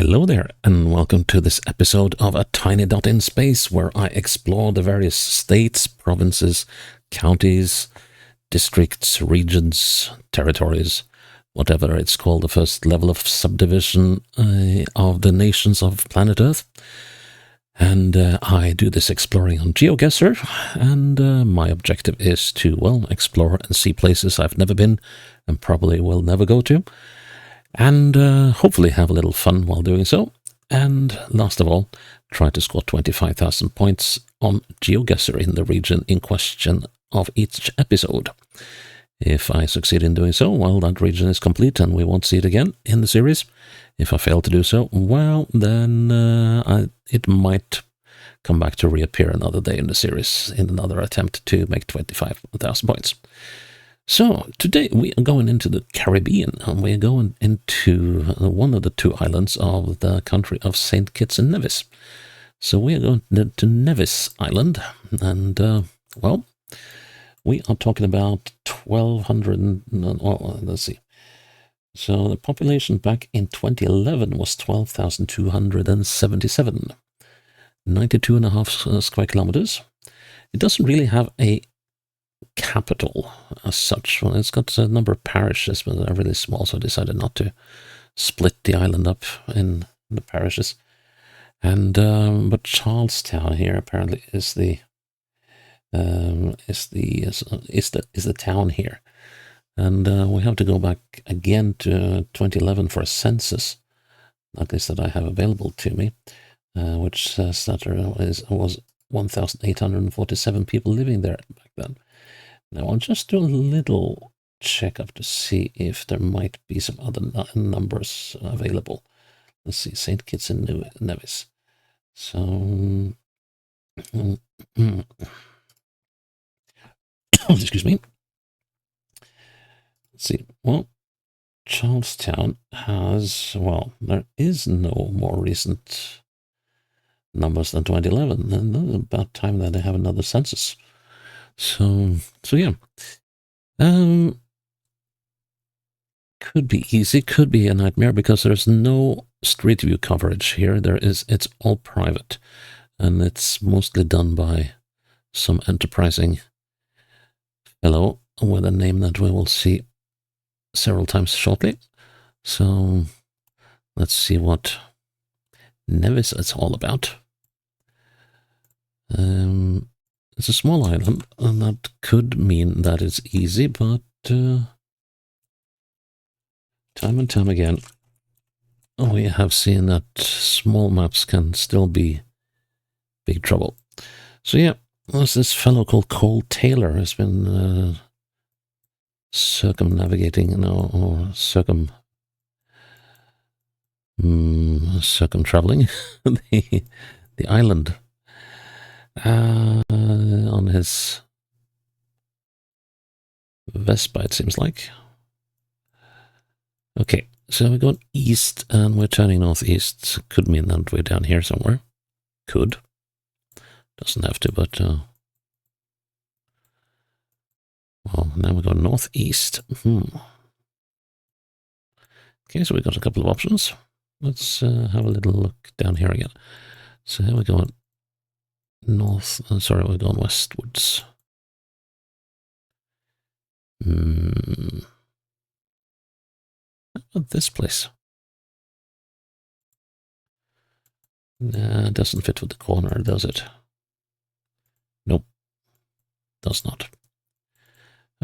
Hello there, and welcome to this episode of A Tiny Dot in Space, where I explore the various states, provinces, counties, districts, regions, territories, whatever it's called, the first level of subdivision of the nations of planet Earth. And I do this exploring on GeoGuessr, and my objective is to, well, explore and see places I've never been and probably will never go to, and hopefully have a little fun while doing so. And last of all, try to score 25,000 points on GeoGuessr in the region in question of each episode. If I succeed in doing so, well, that region is complete and we won't see it again in the series. If I fail to do so, well, then it might come back to reappear another day in the series in another attempt to make 25,000 points. So today we are going into the Caribbean, and we're going into one of the two islands of the country of St. Kitts and Nevis. So we are going to Nevis Island, and well, we are talking about 1,200. Well, let's see. So the population back in 2011 was 12,277, 92.5 square kilometers. It doesn't really have a capital as such. Well, it's got a number of parishes, but they're really small, so I decided not to split the island up in the parishes. And but Charlestown here apparently is the town here, and we have to go back again to 2011 for a census, at least that I have available to me, which says that there was 1,847 people living there back then. Now I'll just do a little checkup to see if there might be some other numbers available. Let's see, St. Kitts and Nevis. So, excuse me. Let's see. Well, Charlestown has, well, there is no more recent numbers than 2011, and it's about time that they have another census. So yeah. Could be easy, could be a nightmare, because there's no street view coverage here. It's all private, and it's mostly done by some enterprising fellow with a name that we will see several times shortly. So let's see what Nevis is all about. It's a small island, and that could mean that it's easy, but time and time again, we have seen that small maps can still be big trouble. So yeah, there's this fellow called Cole Taylor has been circumnavigating, or circumtraveling the island on his Vespa, it seems like. Okay, so we're going east and we're turning northeast. Could mean that we're down here somewhere. Could. Doesn't have to, but well, now we're going northeast. Okay, so we've got a couple of options. Let's have a little look down here again. So here we're going north. Sorry, we're going westwards. How about this place? Nah, it doesn't fit with the corner, does it? Nope, does not.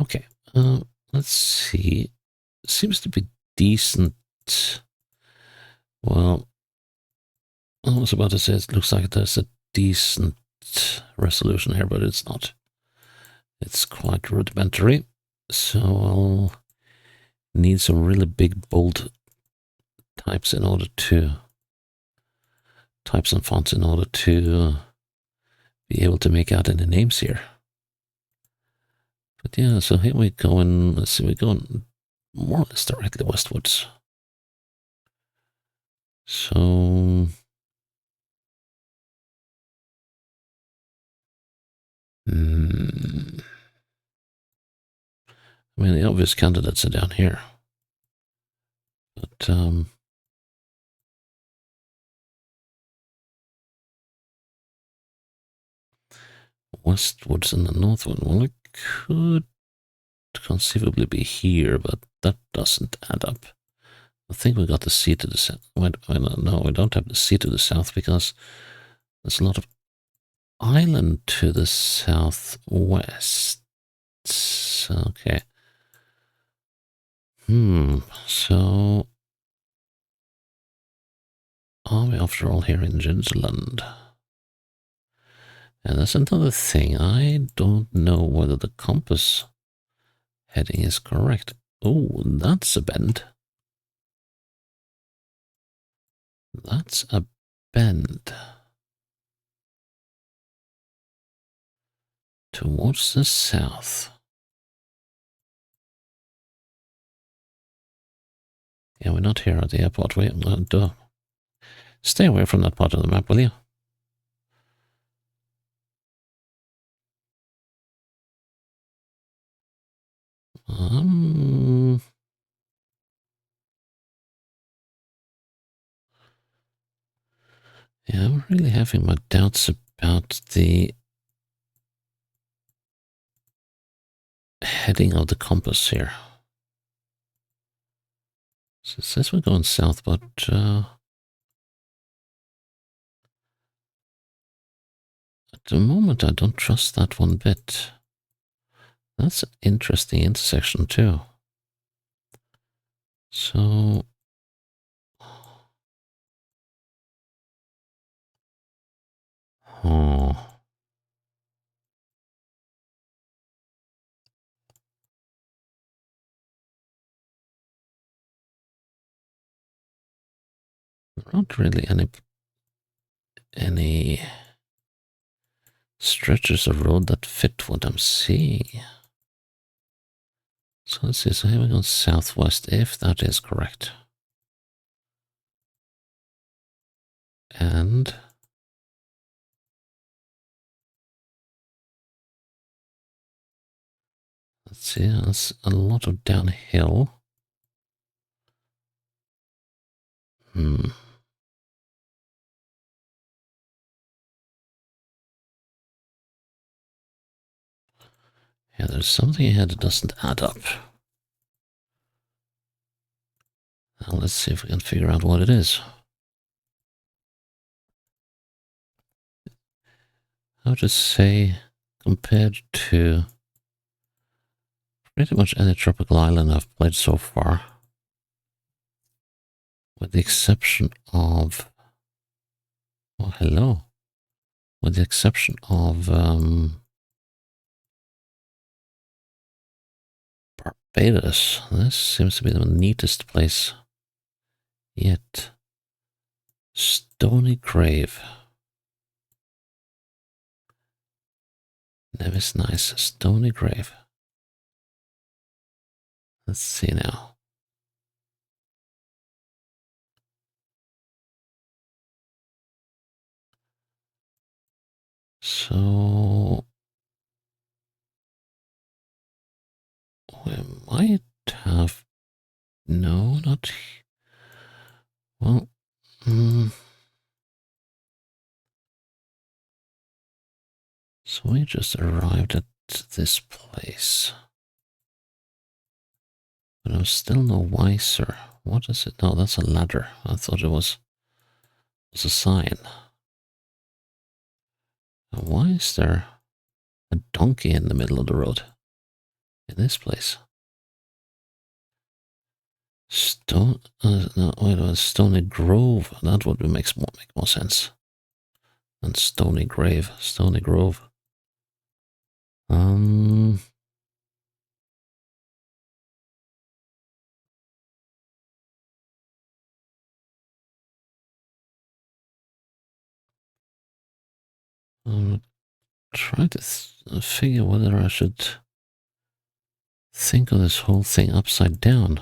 Okay, let's see. Seems to be decent. Well, I was about to say it looks like there's a decent resolution here, but it's not. It's quite rudimentary, so I'll need some really big, bold types and fonts in order to be able to make out any names here. But yeah, so here we go, and let's see, we're going more or less directly westwards. So I mean, the obvious candidates are down here, but westwards and the northward. Well, it could conceivably be here, but that doesn't add up. I think we got the sea to the south. No, we don't have the sea to the south because there's a lot of island to the southwest. Okay. So are we after all here in Gingerland? And that's another thing. I don't know whether the compass heading is correct. Oh, that's a bend. That's a bend. Towards the south. Yeah, we're not here at the airport. Stay away from that part of the map, will you? Yeah, I'm really having my doubts about the heading of the compass here. So it says we're going south, but at the moment I don't trust that one bit. That's an interesting intersection too. So not really any stretches of road that fit what I'm seeing. So let's see, so here we go southwest, if that is correct. And let's see, that's a lot of downhill. Yeah, there's something here that doesn't add up. Now let's see if we can figure out what it is. I would just say, compared to pretty much any tropical island I've played so far, with the exception of, oh hello, with the exception of Barbados, this seems to be the neatest place yet. Stony Grave. Nevis nice, Stony Grave. Let's see now. So we might have, no, not, well, so we just arrived at this place. But I'm still no wiser. What is it? No, that's a ladder. I thought it was a sign. Now, why is there a donkey in the middle of the road? In this place? No, wait, it was Stony Grove. That would make more sense. And Stony Grave, Stony Grove. I'm trying to figure whether I should think of this whole thing upside down.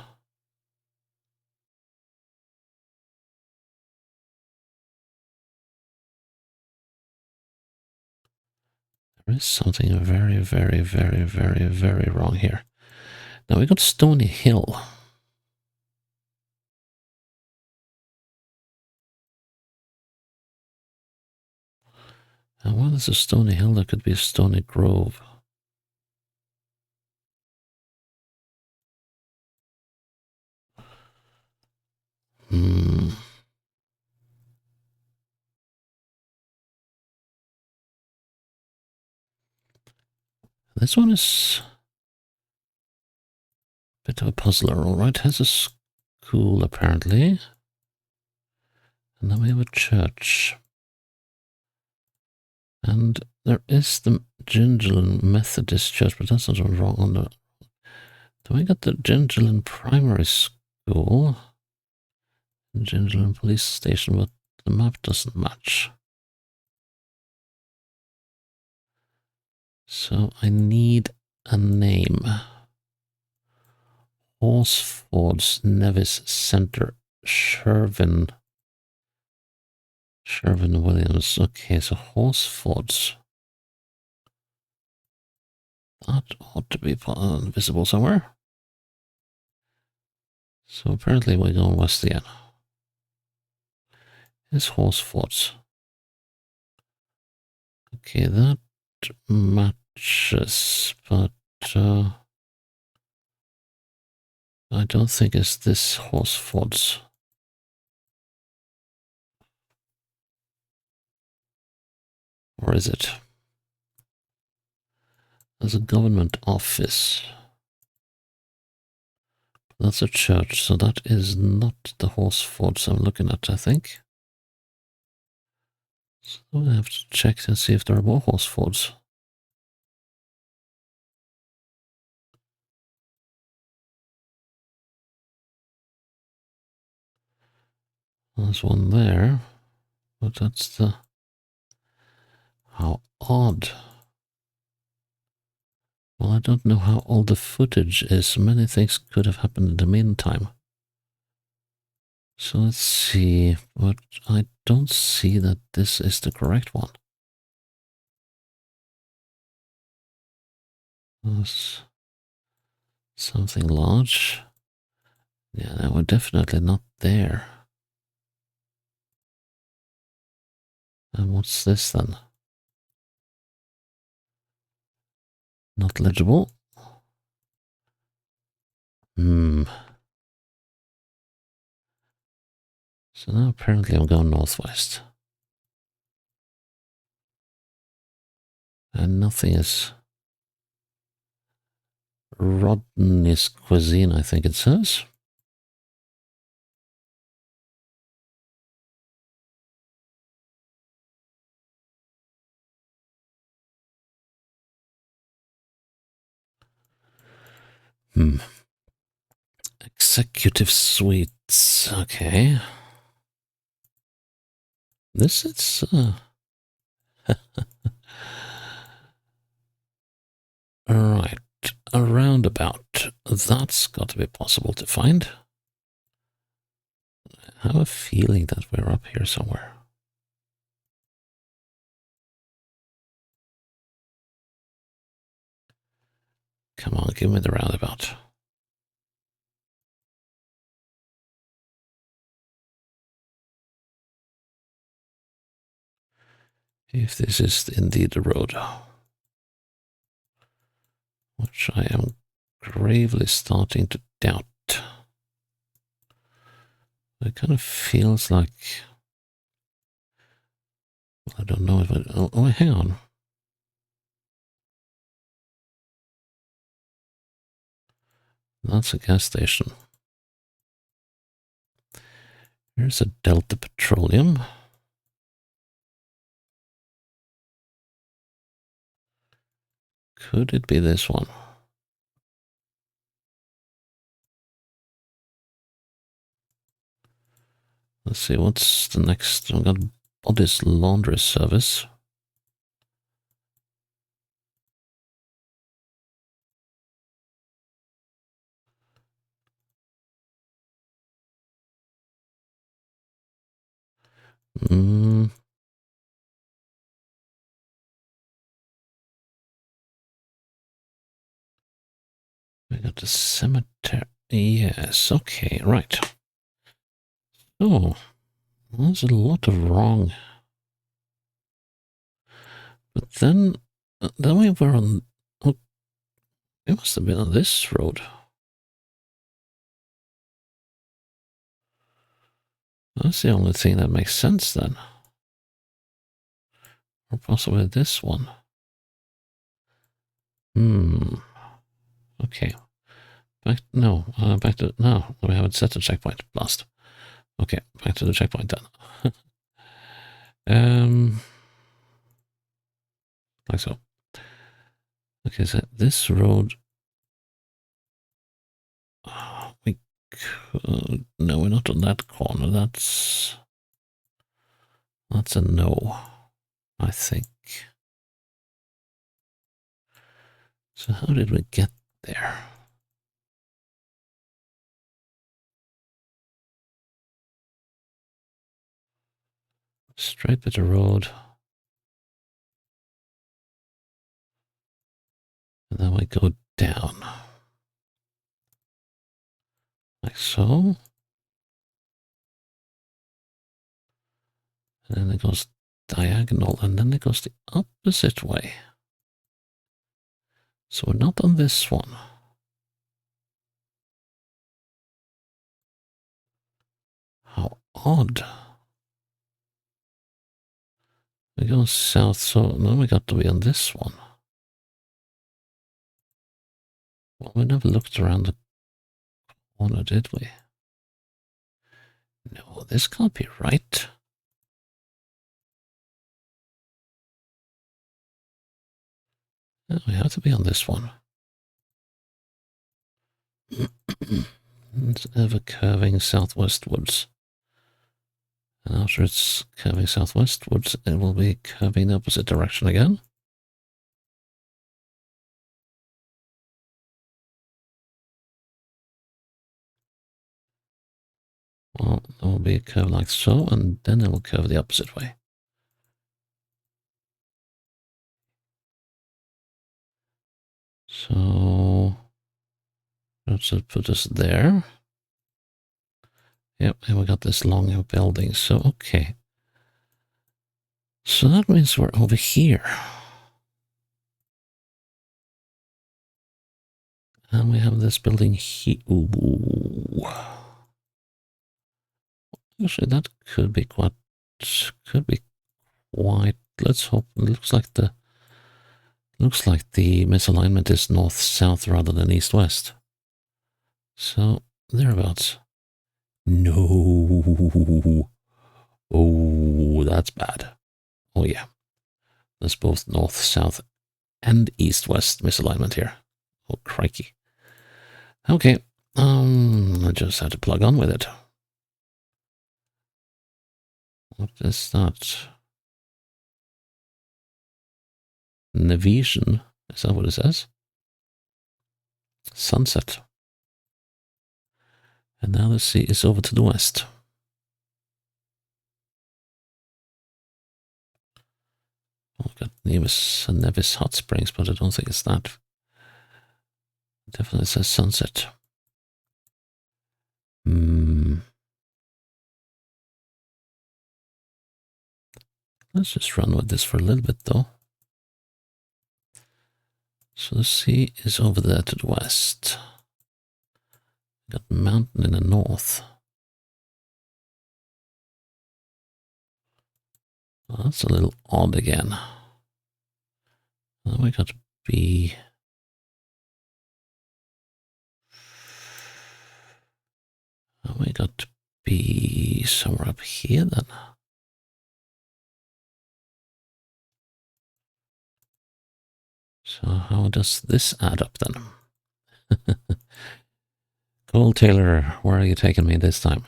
There is something very, very, very, very, very wrong here. Now we got Stony Hill. And while there's a stony hill, there could be a stony grove. Hmm. This one is a bit of a puzzler, alright. Has a school, apparently. And then we have a church. And there is the Gingerland Methodist Church, but that's not wrong on the... Do I got the Gingerland Primary School? Gingerland Police Station, but the map doesn't match. So I need a name. Horsford's Nevis Center, Shervin Williams. Okay, so Horsford's. That ought to be visible somewhere. So apparently we're going west again. It's Horsford's. Okay, that matches, but I don't think it's this Horsford's. Or is it? There's a government office. That's a church, so that is not the Horsfords I'm looking at, I think. So I have to check and see if there are more Horsfords. There's one there, but that's the... How odd. Well, I don't know how old the footage is. Many things could have happened in the meantime. So let's see, but I don't see that this is the correct one. There's something large. Yeah, they were definitely not there. And what's this then? Not legible. So now apparently I'm going northwest. And nothing is... Rodney's cuisine, I think it says. Executive suites. Okay. This is... Alright. A roundabout. That's got to be possible to find. I have a feeling that we're up here somewhere. Come on, give me the roundabout. If this is indeed the road, which I am gravely starting to doubt. It kind of feels like... Well, I don't know if I... Oh, hang on. That's a gas station. Here's a Delta Petroleum. Could it be this one? Let's see, what's the next? We've got Body's Laundry Service. We got the cemetery. Yes, okay, right. Oh, there's a lot of wrong. But then we were on. Oh, it must have been on this road. That's the only thing that makes sense then. Or possibly this one. Okay. Back to no. We haven't set the checkpoint. Blast. Okay, back to the checkpoint then. Like so. Okay, so this road. We could. No, we're not on that corner. That's a no, I think. So how did we get there? Straight bit of road. And then we go down. Like so. And then it goes diagonal, and then it goes the opposite way. So we're not on this one. How odd. We go south, so now we got to be on this one. Well, we never looked around the corner, did we? No, this can't be right. No, we have to be on this one. It's ever curving southwestwards. And after it's curving southwestwards, it will be curving the opposite direction again. Well, there will be a curve like so, and then it will curve the opposite way. So let's put us there. Yep, and we got this long building. So, okay. So that means we're over here. And we have this building here. Ooh. Actually, that could be quite. Let's hope. It looks like the misalignment is north-south rather than east-west. So thereabouts. No. Oh, that's bad. Oh yeah. There's both north-south and east-west misalignment here. Oh crikey. Okay. I just had to plug on with it. What is that? Navision? Is that what it says? Sunset. And now the sea is over to the west. Oh, we've got Nevis Hot Springs, but I don't think it's that. It definitely says sunset. Let's just run with this for a little bit, though. So the sea is over there to the west. Got a mountain in the north. Well, that's a little odd again. Then we got to be. We got to be somewhere up here then. So how does this add up then? Cole Taylor, where are you taking me this time?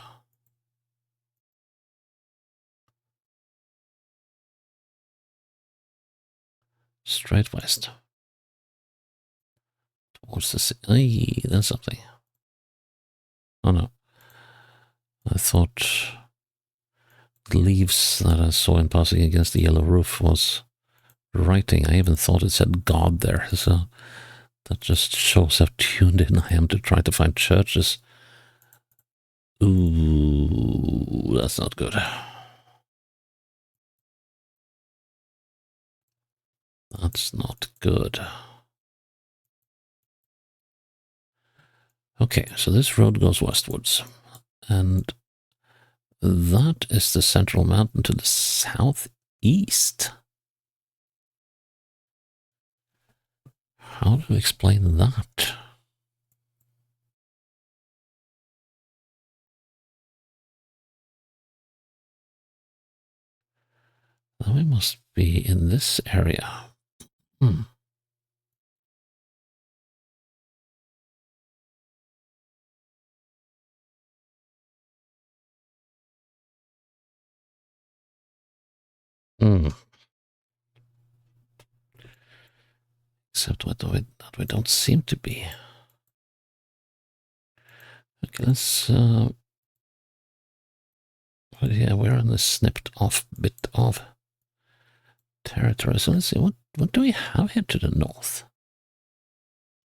Straight west. Towards the sea. Hey, that's something. Oh no. I thought the leaves that I saw in passing against the yellow roof was writing. I even thought it said God there. So that just shows how tuned in I am to try to find churches. Ooh, that's not good. That's not good. Okay, so this road goes westwards. And that is the central mountain to the southeast. How do we explain that? Then we must be in this area. Hmm. Hmm. Except that we don't seem to be. Okay, let's. But yeah, we're on this snipped off bit of territory. So let's see, what do we have here to the north?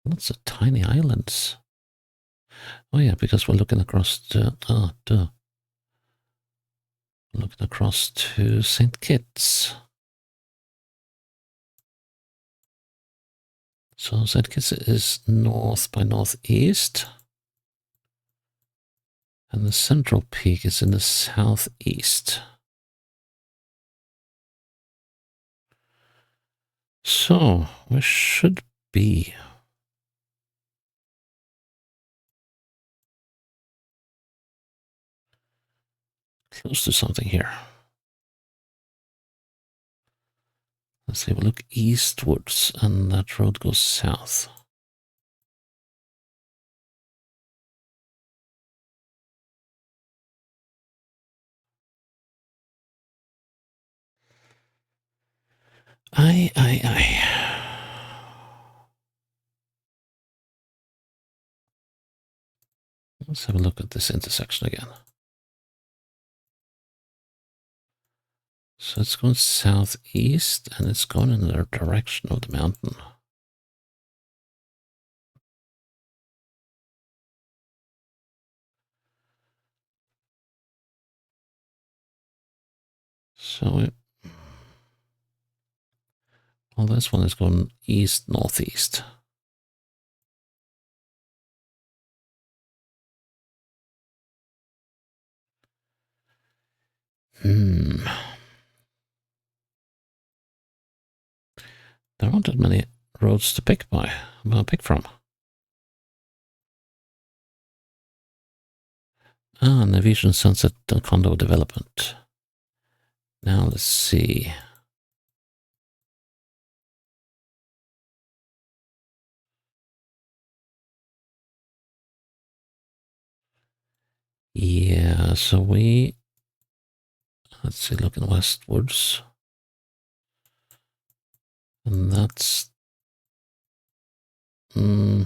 Lots of tiny islands. Oh yeah, because we're looking across to looking across to St. Kitts. So St. Kitts is north by northeast. And the central peak is in the southeast. So we should be close to something here. Let's see, we look eastwards and that road goes south. Aye. Let's have a look at this intersection again. So it's going southeast and it's going in the direction of the mountain. So, well, this one is going east northeast. There aren't that many roads to pick from. Nevisian Sunset condo development. Now let's see. Yeah, so let's see, looking westwards. And that's so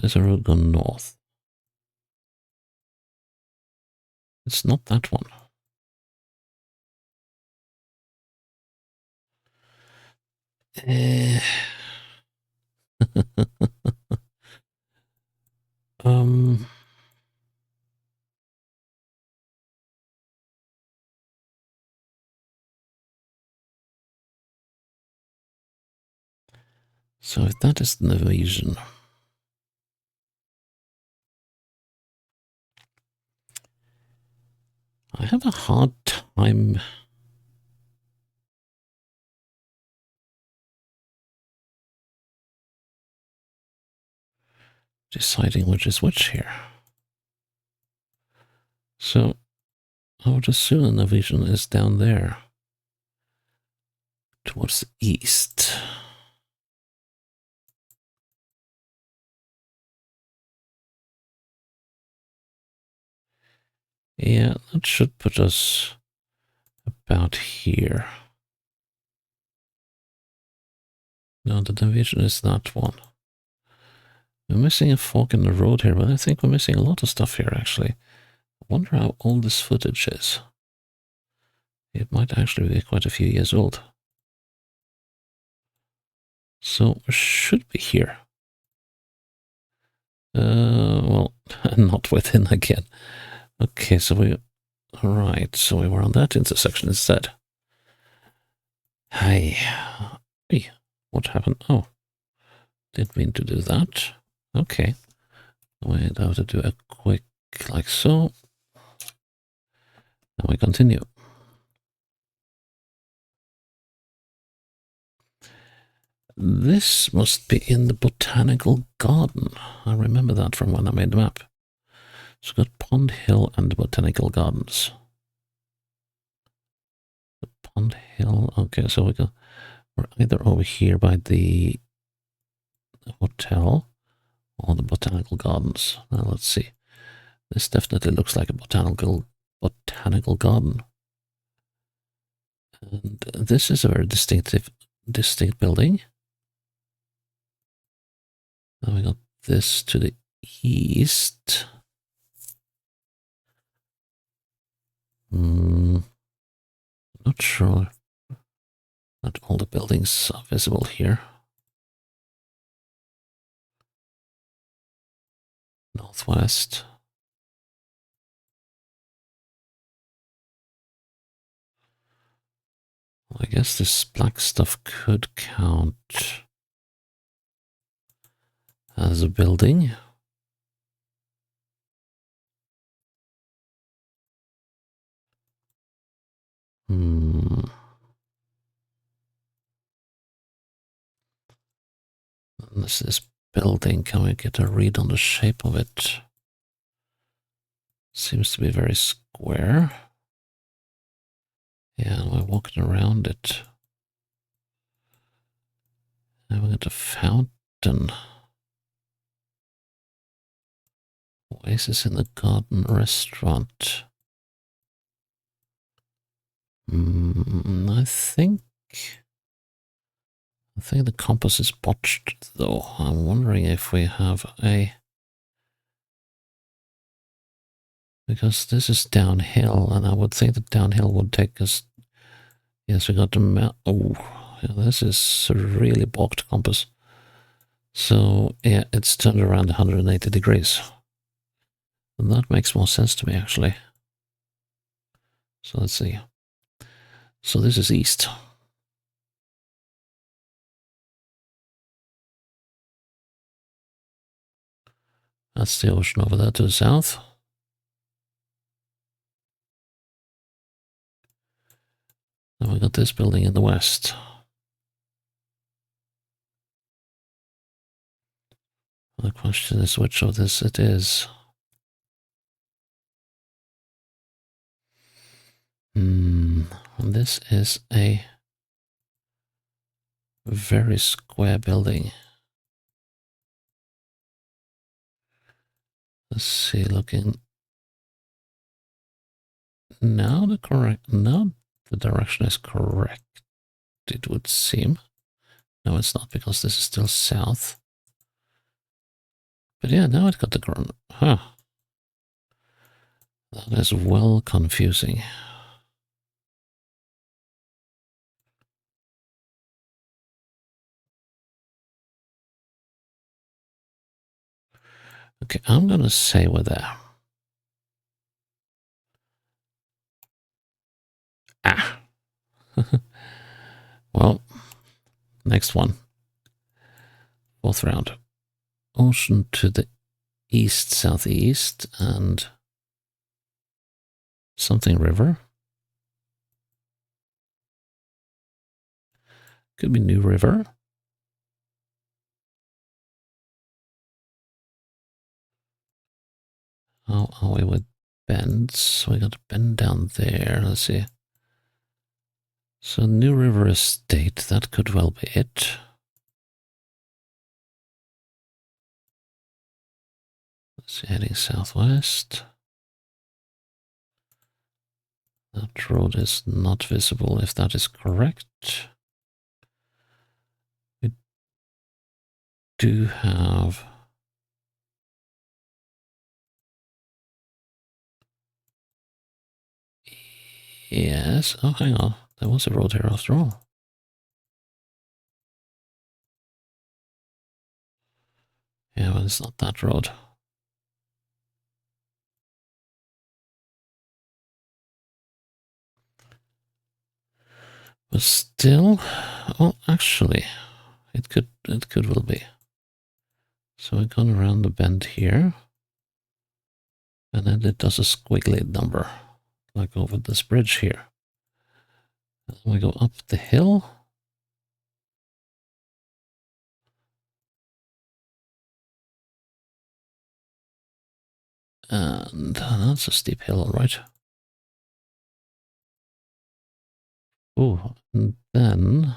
there's a road going north. It's not that one. um, so if that is the Nevisian, I have a hard time deciding which is which here. So I would assume the Nevisian is down there towards the east. Yeah, that should put us about here. No, the division is that one. We're missing a fork in the road here, but I think we're missing a lot of stuff here, actually. I wonder how old this footage is. It might actually be quite a few years old. So we should be here. Well, not within again. Okay, so we... Alright, so we were on that intersection instead. Hey. Hey, what happened? Oh, didn't mean to do that. Okay. We'd have to do a quick like so. And we continue. This must be in the botanical garden. I remember that from when I made the map. So we've got Pond Hill and the botanical gardens. The Pond Hill. Okay, so we're either over here by the hotel or the botanical gardens. Now let's see. This definitely looks like a botanical garden. And this is a very distinct building. Then we got this to the east. Not sure that all the buildings are visible here. Northwest. Well, I guess this black stuff could count as a building. This building, can we get a read on the shape of it? Seems to be very square. Yeah, we're walking around it. And we got a fountain. Oasis in the Garden restaurant. I think the compass is botched, though. I'm wondering if we have a... Because this is downhill, and I would think that downhill would take us... Yes, we got the map. Oh, yeah, this is a really blocked compass. So, yeah, it's turned around 180 degrees. And that makes more sense to me, actually. So let's see. So this is east. That's the ocean over there to the south. And we got this building in the west. The question is which of this it is. This is a very square building. Let's see, looking... Now the direction is correct, it would seem. No, it's not, because this is still south. But yeah, now it got the ground. Huh. That is well confusing. Okay, I'm gonna say we're there. Ah. Well, next one. Fourth round. Ocean to the east-southeast and something river. Could be New River. How are we with bends? We got a bend down there. Let's see. So New River Estate, that could well be it. Let's see, heading southwest. That road is not visible, if that is correct. We do have... Yes. Oh, hang on. There was a road here after all. Yeah, we it's not that road. But still, well, actually, it could well be. So we're going around the bend here, and then it does a squiggly number, like over this bridge here. And we go up the hill. And that's a steep hill, all right. Oh, and then,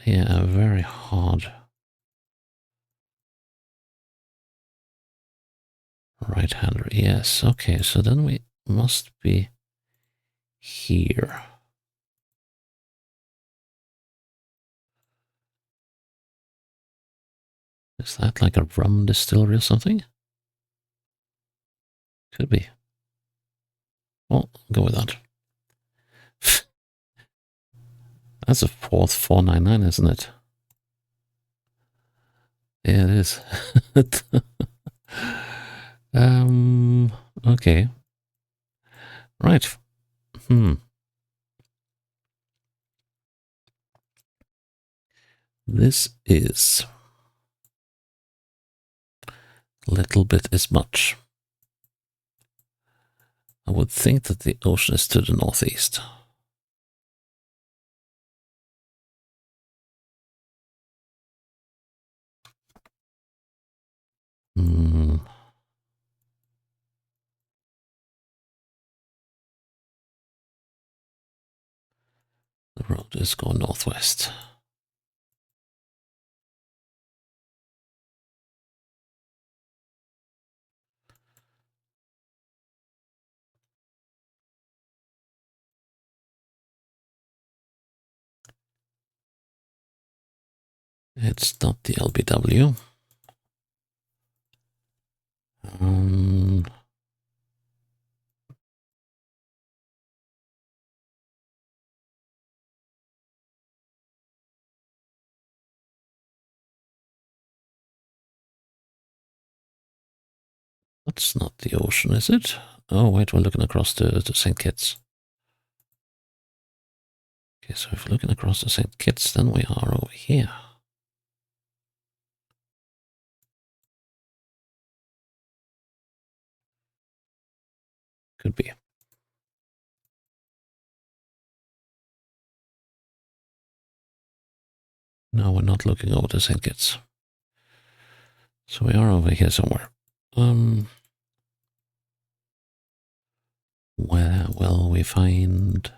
yeah, very hard right-hander. Yes, okay, so then we must be here. Is that like a rum distillery or something? Could be. Well, go with that. That's a fourth 499, isn't it? Yeah, it is. Okay. Right. This is little bit is much. I would think that the ocean is to the northeast. The road is going northwest. It's not the LBW. That's not the ocean, is it? Oh, wait, we're looking across to St. Kitts. Okay, so if we're looking across to St. Kitts, then we are over here. Could be. No, we're not looking over to St. Kitts. So we are over here somewhere. Where will we find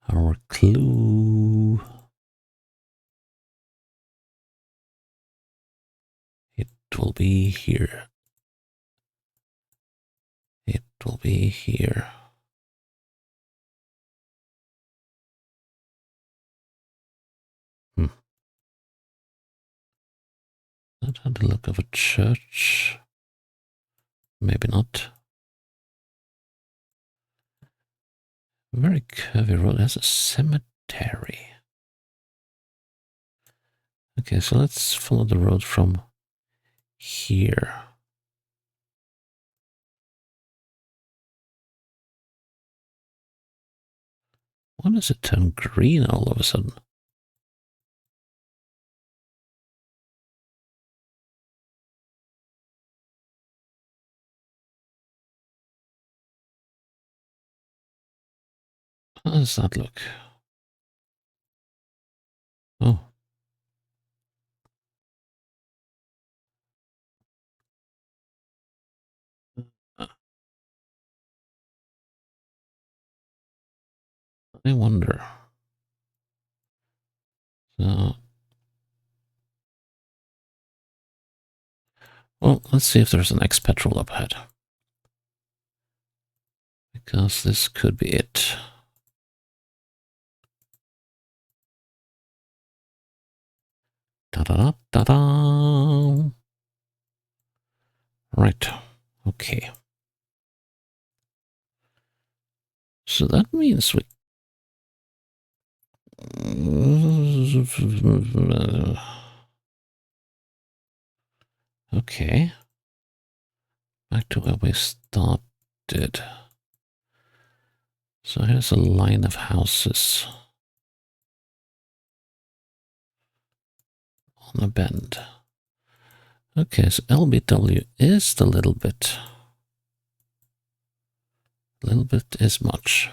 our clue? It will be here. It will be here. That had the look of a church. Maybe not. Very curvy road. Has a cemetery. Okay, so let's follow the road from here. Why does it turn green all of a sudden? How does that look? Oh. I wonder. So, well, let's see if there's an X-Petrol up ahead. Because this could be it. Da-da-da-da-da. Right. Okay. So that means we... Okay. Back to where we started. So here's a line of houses on a bend. Okay, so LBW is a little bit. A little bit is much.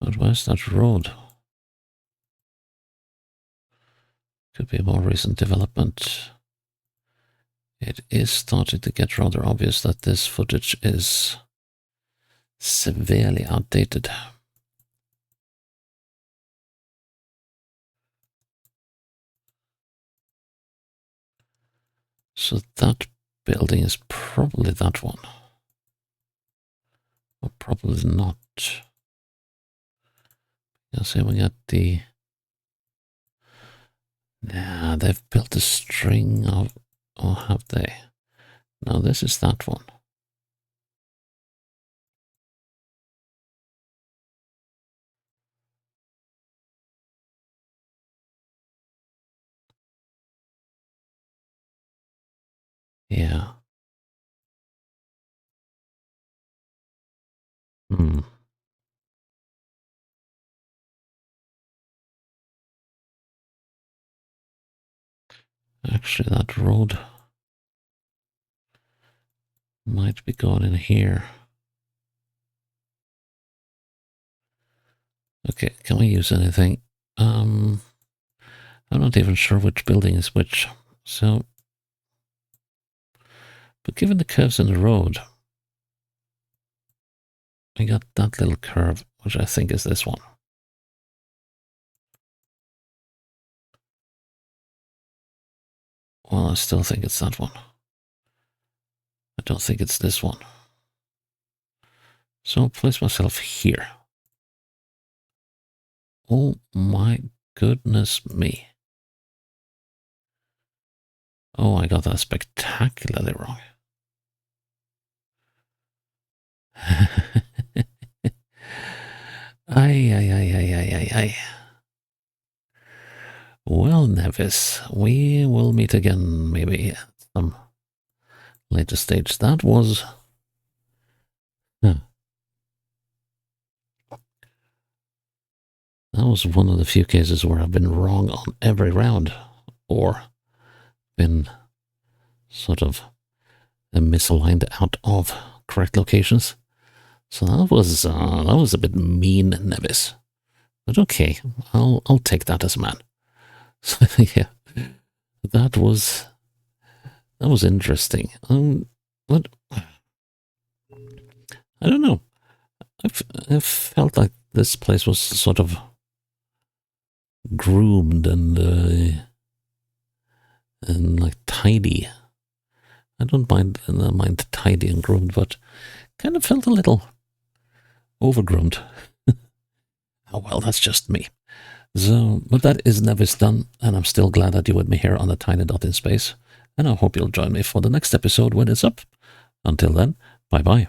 But where's that road? Could be a more recent development. It is starting to get rather obvious that this footage is severely outdated. So that building is probably that one. Or probably not. You see, we got the... Nah, they've built a string of... Or have they? No, this is that one. Yeah. Hmm. Actually, that road might be going in here. Okay, can we use anything? I'm not even sure which building is which. So, but given the curves in the road, I got that little curve, which I think is this one. Well, I still think it's that one. I don't think it's this one. So I'll place myself here. Oh my goodness me. Oh, I got that spectacularly wrong. Ay. Well, Nevis, we will meet again maybe at some later stage. That was... That was one of the few cases where I've been wrong on every round, or been sort of misaligned out of correct locations. So that was a bit mean, Nevis. But okay, I'll take that as a man. So yeah, that was interesting. What I don't know. I felt like this place was sort of groomed and like tidy. I don't mind tidy and groomed, but kind of felt a little overgroomed. Oh well, that's just me. So, but that is never done, and I'm still glad that you're with me here on the Tiny Dot in Space, and I hope you'll join me for the next episode when it's up. Until then, bye bye.